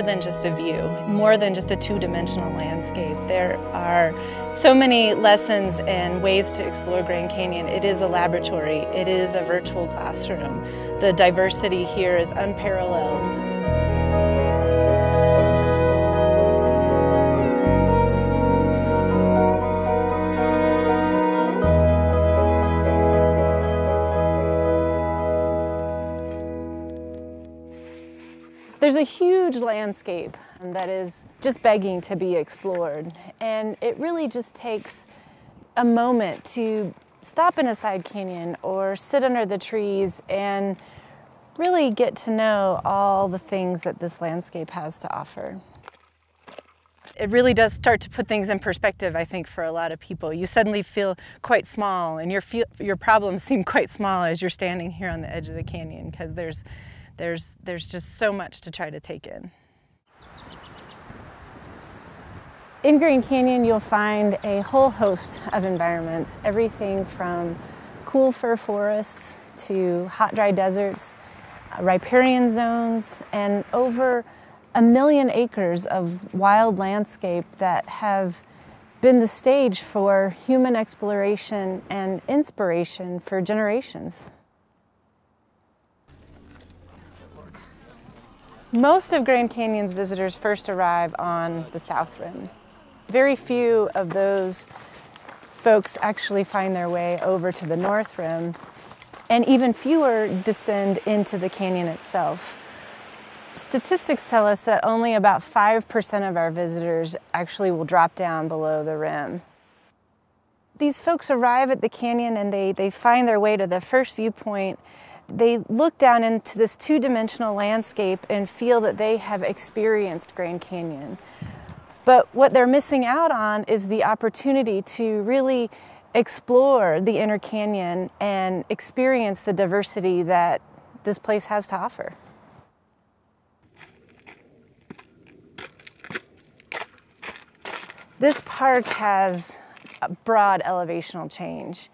more than just a view, more than just a two-dimensional landscape. There are so many lessons and ways to explore Grand Canyon. It is a laboratory. It is a virtual classroom. The diversity here is unparalleled. There's a huge landscape that is just begging to be explored, and it really just takes a moment to stop in a side canyon or sit under the trees and really get to know all the things that this landscape has to offer. It really does start to put things in perspective, I think, for a lot of people. You suddenly feel quite small, and your problems seem quite small as you're standing here on the edge of the canyon, because there's just so much to try to take in. In Grand Canyon, you'll find a whole host of environments, everything from cool fir forests to hot, dry deserts, riparian zones, and over 1 million acres of wild landscape that have been the stage for human exploration and inspiration for generations. Most of Grand Canyon's visitors first arrive on the South Rim. Very few of those folks actually find their way over to the North Rim, and even fewer descend into the canyon itself. Statistics tell us that only about 5% of our visitors actually will drop down below the rim. These folks arrive at the canyon and they find their way to the first viewpoint. They look down into this two-dimensional landscape and feel that they have experienced Grand Canyon. But what they're missing out on is the opportunity to really explore the inner canyon and experience the diversity that this place has to offer. This park has a broad elevational change.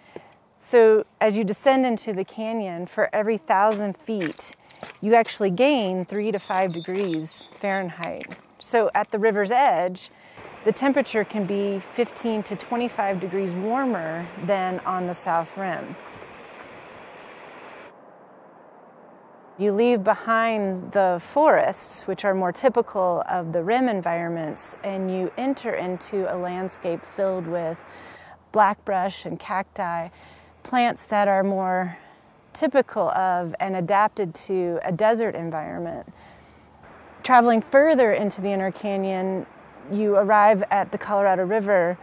So as you descend into the canyon, for every 1,000 feet, you actually gain 3 to 5 degrees Fahrenheit. So at the river's edge, the temperature can be 15 to 25 degrees warmer than on the South Rim. You leave behind the forests, which are more typical of the rim environments, and you enter into a landscape filled with blackbrush and cacti, plants that are more typical of and adapted to a desert environment. Traveling further into the inner canyon, you arrive at the Colorado River,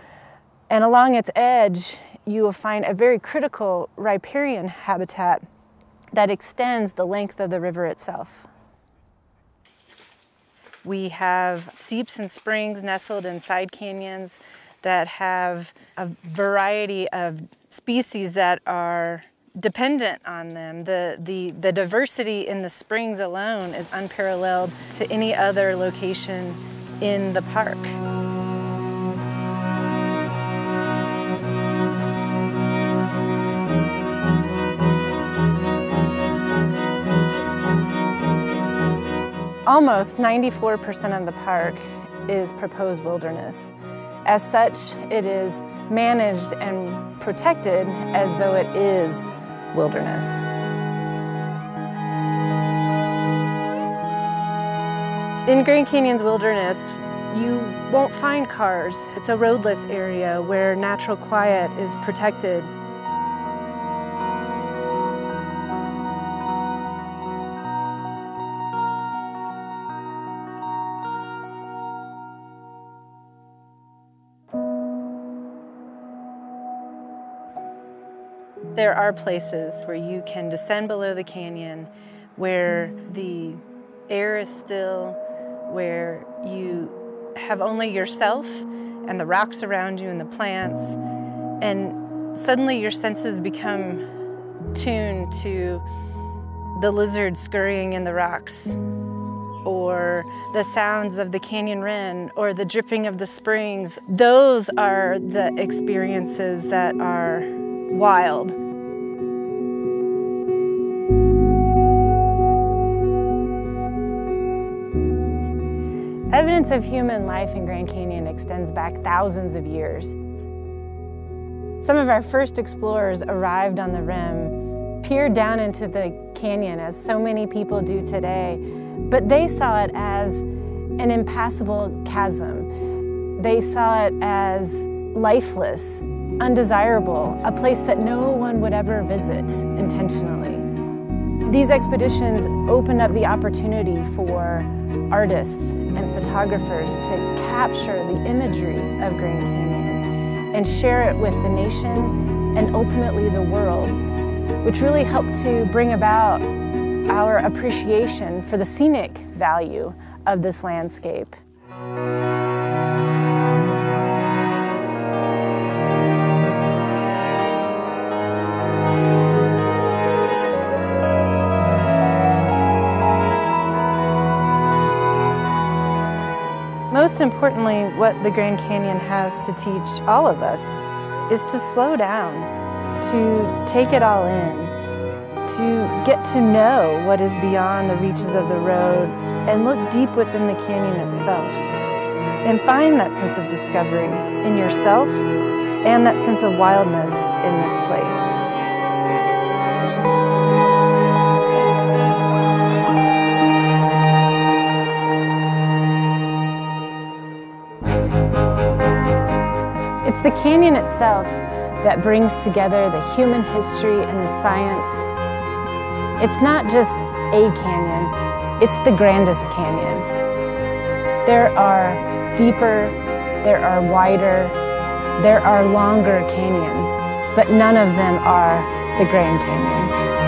and along its edge, you will find a very critical riparian habitat that extends the length of the river itself. We have seeps and springs nestled in side canyons that have a variety of species that are dependent on them. The diversity in the springs alone is unparalleled to any other location in the park. Almost 94% of the park is proposed wilderness. As such, it is managed and protected as though it is wilderness. In Grand Canyon's wilderness, you won't find cars. It's a roadless area where natural quiet is protected. There are places where you can descend below the canyon, where the air is still, where you have only yourself and the rocks around you and the plants, and suddenly your senses become tuned to the lizards scurrying in the rocks, or the sounds of the canyon wren, or the dripping of the springs. Those are the experiences that are wild. Evidence of human life in Grand Canyon extends back thousands of years. Some of our first explorers arrived on the rim, peered down into the canyon as so many people do today, but they saw it as an impassable chasm. They saw it as lifeless, undesirable, a place that no one would ever visit intentionally. These expeditions opened up the opportunity for artists and photographers to capture the imagery of Grand Canyon and share it with the nation and ultimately the world, which really helped to bring about our appreciation for the scenic value of this landscape. Most importantly, what the Grand Canyon has to teach all of us is to slow down, to take it all in, to get to know what is beyond the reaches of the road and look deep within the canyon itself and find that sense of discovery in yourself and that sense of wildness in this place. It's the canyon itself that brings together the human history and the science. It's not just a canyon, it's the grandest canyon. There are deeper, there are wider, there are longer canyons, but none of them are the Grand Canyon.